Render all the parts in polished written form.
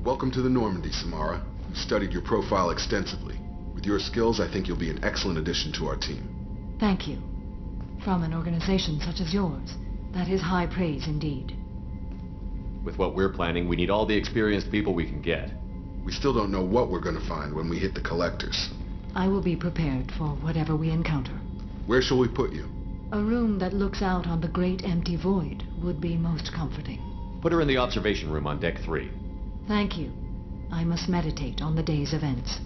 Welcome to the Normandy, Samara. We've studied your profile extensively. With your skills, I think you'll be an excellent addition to our team. Thank you. From an organization such as yours, that is high praise indeed. With what we're planning, we need all the experienced people we can get. We still don't know what we're going to find when we hit the collectors. I will be prepared for whatever we encounter. Where shall we put you? A room that looks out on the great empty void would be most comforting. Put her in the observation room on deck 3. Thank you. I must meditate on the day's events.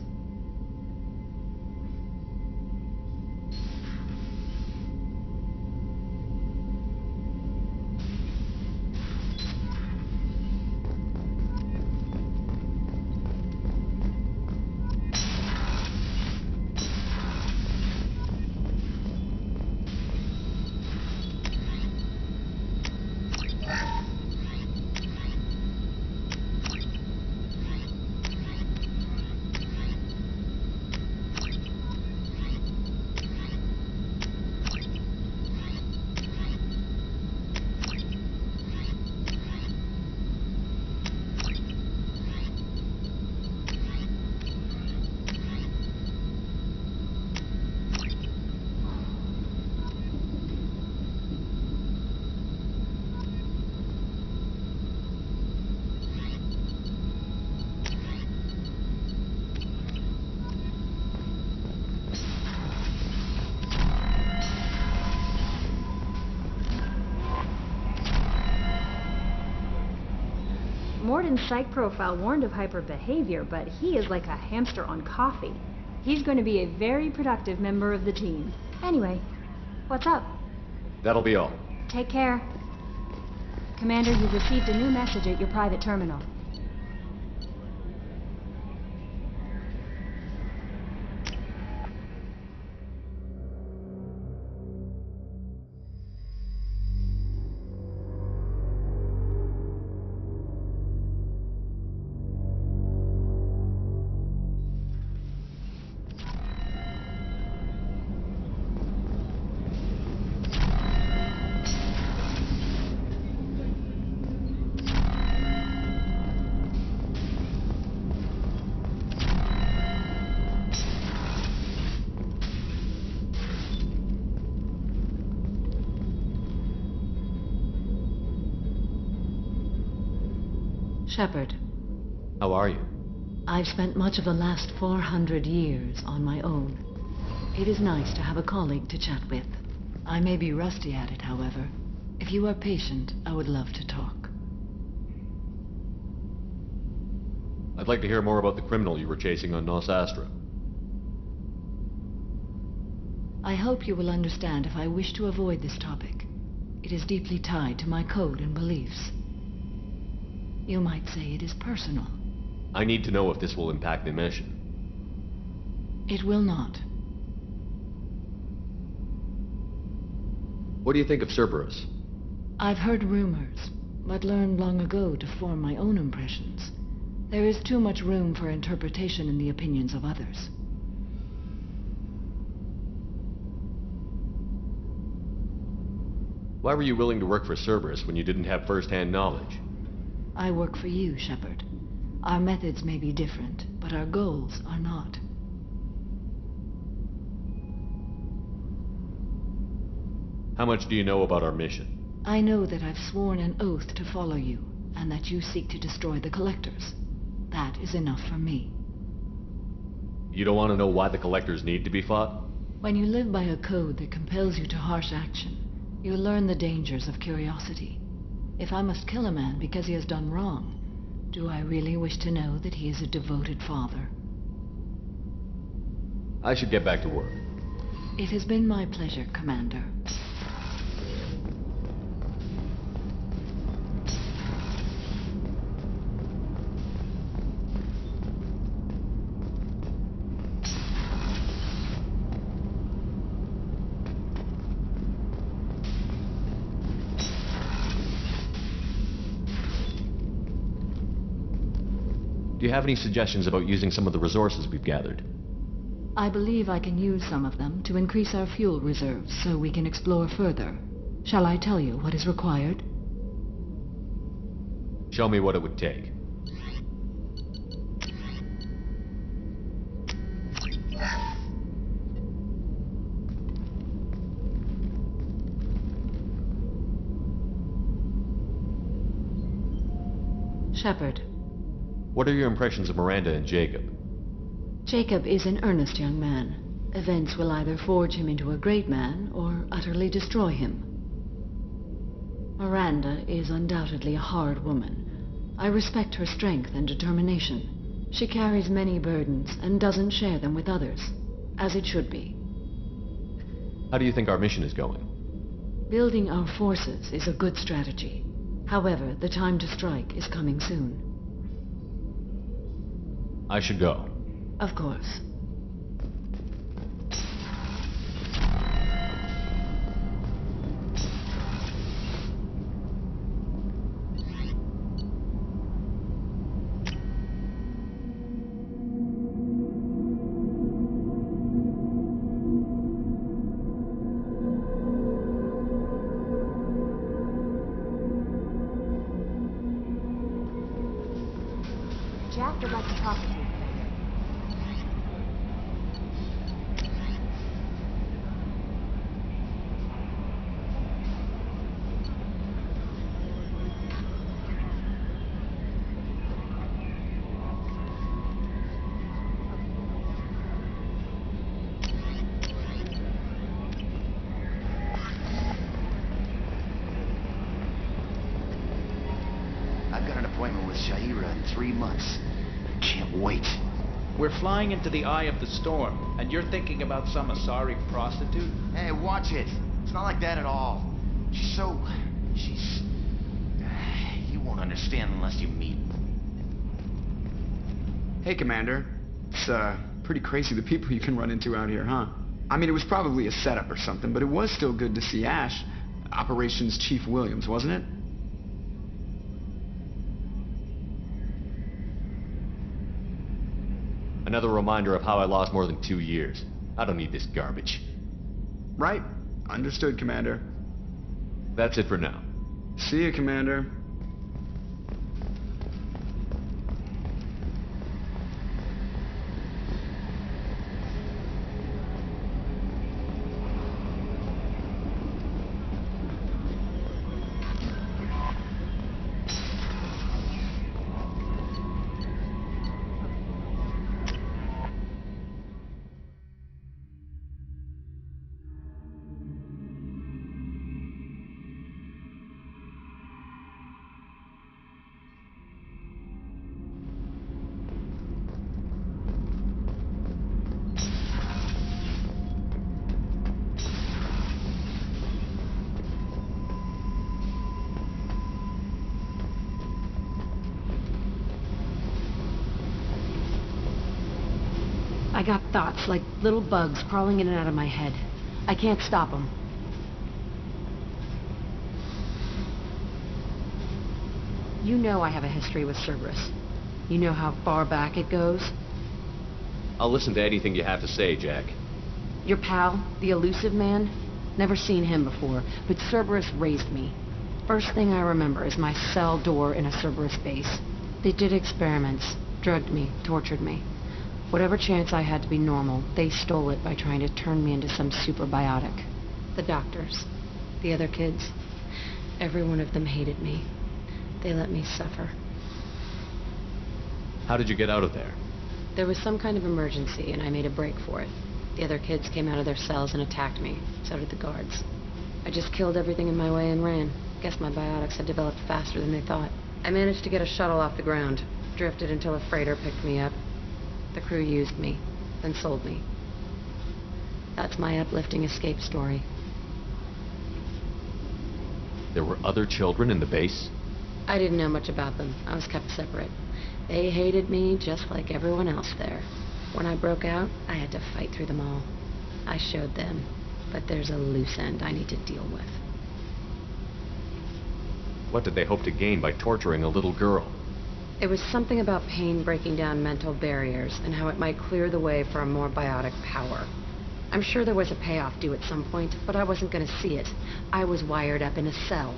Morden's psych profile warned of hyperbehavior, but he is like a hamster on coffee. He's going to be a very productive member of the team. Anyway, what's up? That'll be all. Take care. Commander, you've received a new message at your private terminal. Shepard, How are you? I've spent much of the last 400 years on my own. It is nice to have a colleague to chat with. I may be rusty at it, however. If you are patient, I would love to talk. I'd like to hear more about the criminal you were chasing on Nos Astra. I hope you will understand if I wish to avoid this topic. It is deeply tied to my code and beliefs. You might say it is personal. I need to know if this will impact the mission. It will not. What do you think of Cerberus? I've heard rumors, but learned long ago to form my own impressions. There is too much room for interpretation in the opinions of others. Why were you willing to work for Cerberus when you didn't have first-hand knowledge? I work for you, Shepard. Our methods may be different, but our goals are not. How much do you know about our mission? I know that I've sworn an oath to follow you, and that you seek to destroy the Collectors. That is enough for me. You don't want to know why the Collectors need to be fought? When you live by a code that compels you to harsh action, you learn the dangers of curiosity. If I must kill a man because he has done wrong, do I really wish to know that he is a devoted father? I should get back to work. It has been my pleasure, Commander. Do you have any suggestions about using some of the resources we've gathered? I believe I can use some of them to increase our fuel reserves so we can explore further. Shall I tell you what is required? Show me what it would take. Shepard. What are your impressions of Miranda and Jacob? Jacob is an earnest young man. Events will either forge him into a great man or utterly destroy him. Miranda is undoubtedly a hard woman. I respect her strength and determination. She carries many burdens and doesn't share them with others, as it should be. How do you think our mission is going? Building our forces is a good strategy. However, the time to strike is coming soon. I should go. Of course. Jack would like to talk to you. I've got an appointment with Shaira in 3 months. Can't wait. We're flying into the eye of the storm, and you're thinking about some Asari prostitute? Hey, watch it. It's not like that at all. She's... You won't understand unless you meet. Hey, Commander. It's, pretty crazy the people you can run into out here, huh? I mean, it was probably a setup or something, but it was still good to see Ash. Operations Chief Williams, wasn't it? Another reminder of how I lost more than 2 years. I don't need this garbage. Right. Understood, Commander. That's it for now. See you, Commander. I got thoughts like little bugs crawling in and out of my head. I can't stop them. You know I have a history with Cerberus. You know how far back it goes? I'll listen to anything you have to say, Jack. Your pal, the elusive man? Never seen him before, but Cerberus raised me. First thing I remember is my cell door in a Cerberus base. They did experiments, drugged me, tortured me. Whatever chance I had to be normal, they stole it by trying to turn me into some superbiotic. The doctors, the other kids, every one of them hated me. They let me suffer. How did you get out of there? There was some kind of emergency, and I made a break for it. The other kids came out of their cells and attacked me. So did the guards. I just killed everything in my way and ran. Guess my biotics had developed faster than they thought. I managed to get a shuttle off the ground. Drifted until a freighter picked me up. The crew used me, then sold me. That's my uplifting escape story. There were other children in the base? I didn't know much about them. I was kept separate. They hated me just like everyone else there. When I broke out, I had to fight through them all. I showed them, but there's a loose end I need to deal with. What did they hope to gain by torturing a little girl? It was something about pain breaking down mental barriers and how it might clear the way for a more biotic power. I'm sure there was a payoff due at some point, but I wasn't going to see it. I was wired up in a cell.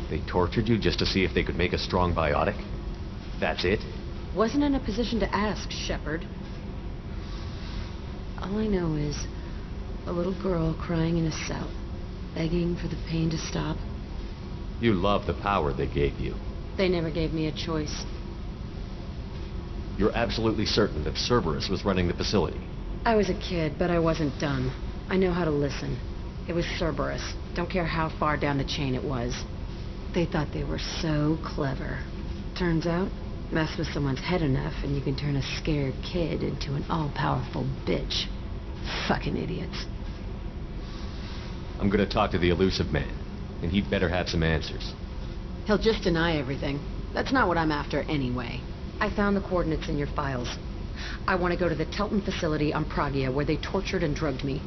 They tortured you just to see if they could make a strong biotic? That's it? Wasn't in a position to ask, Shepard. All I know is a little girl crying in a cell, begging for the pain to stop. You love the power they gave you. They never gave me a choice. You're absolutely certain that Cerberus was running the facility. I was a kid, but I wasn't dumb. I know how to listen. It was Cerberus. Don't care how far down the chain it was. They thought they were so clever. Turns out, mess with someone's head enough and you can turn a scared kid into an all-powerful bitch. Fucking idiots. I'm gonna talk to the elusive man, and he'd better have some answers. He'll just deny everything. That's not what I'm after anyway. I found the coordinates in your files. I want to go to the Telton facility on Pragia where they tortured and drugged me.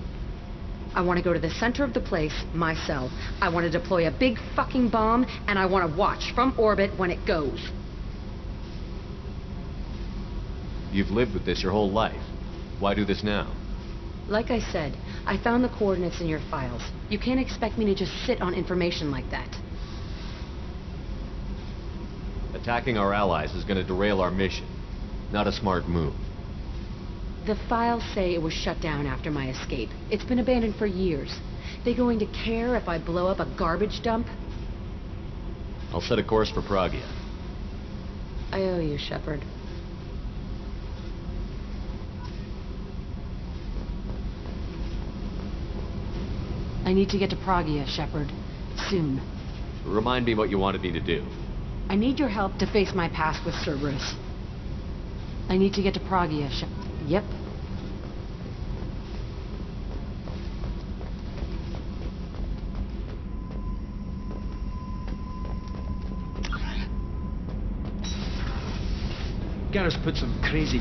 I want to go to the center of the place, my cell. I want to deploy a big fucking bomb, and I want to watch from orbit when it goes. You've lived with this your whole life. Why do this now? Like I said, I found the coordinates in your files. You can't expect me to just sit on information like that. Attacking our allies is gonna derail our mission. Not a smart move. The files say it was shut down after my escape. It's been abandoned for years. They going to care if I blow up a garbage dump? I'll set a course for Pragia. I owe you, Shepard. I need to get to Pragia, Shepard. Soon. Remind me what you wanted me to do. I need your help to face my past with Cerberus. I need to get to Pragia, Shepard. Yep. Garrus put some crazy...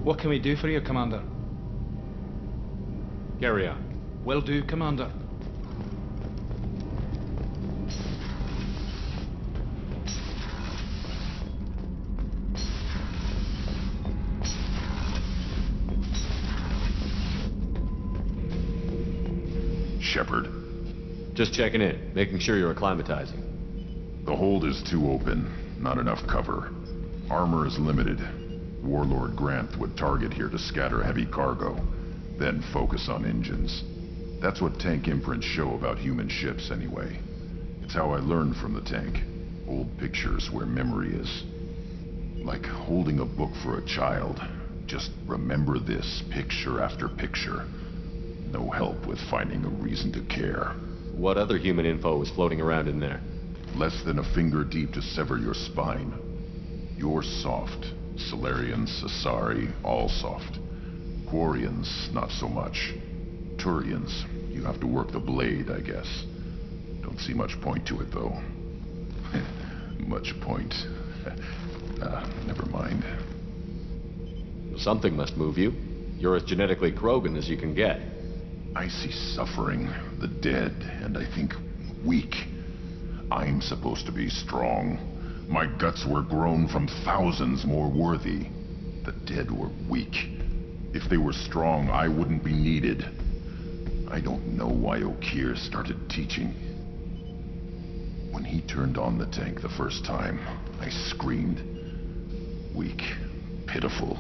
What can we do for you, Commander? Carry on. Will do, Commander. Shepard. Just checking in, making sure you're acclimatizing. The hold is too open, not enough cover. Armor is limited. Warlord Grant would target here to scatter heavy cargo, then focus on engines. That's what tank imprints show about human ships anyway. It's how I learned from the tank. Old pictures where memory is. Like holding a book for a child. Just remember this, picture after picture. No help with finding a reason to care. What other human info was floating around in there? Less than a finger deep to sever your spine. You're soft. Solarians, Asari, all soft. Quarians, not so much. Turians, you have to work the blade, I guess. Don't see much point to it, though. Much point. Never mind. Something must move you. You're as genetically Krogan as you can get. I see suffering, the dead, and I think weak. I'm supposed to be strong. My guts were grown from thousands more worthy. The dead were weak. If they were strong, I wouldn't be needed. I don't know why Okeer started teaching. When he turned on the tank the first time, I screamed. Weak, pitiful.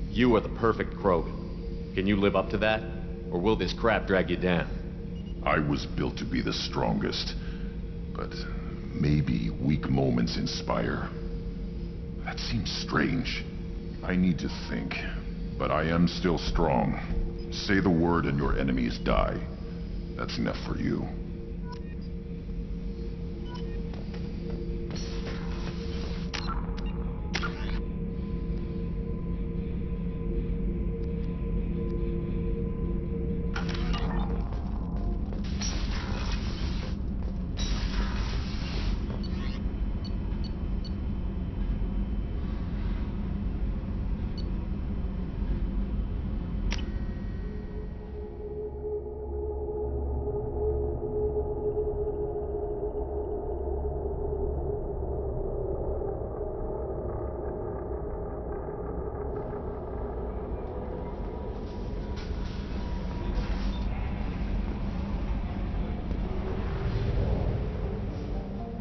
You are the perfect Krogan. Can you live up to that? Or will this crap drag you down? I was built to be the strongest, but maybe weak moments inspire. That seems strange. I need to think, but I am still strong. Say the word and your enemies die. That's enough for you.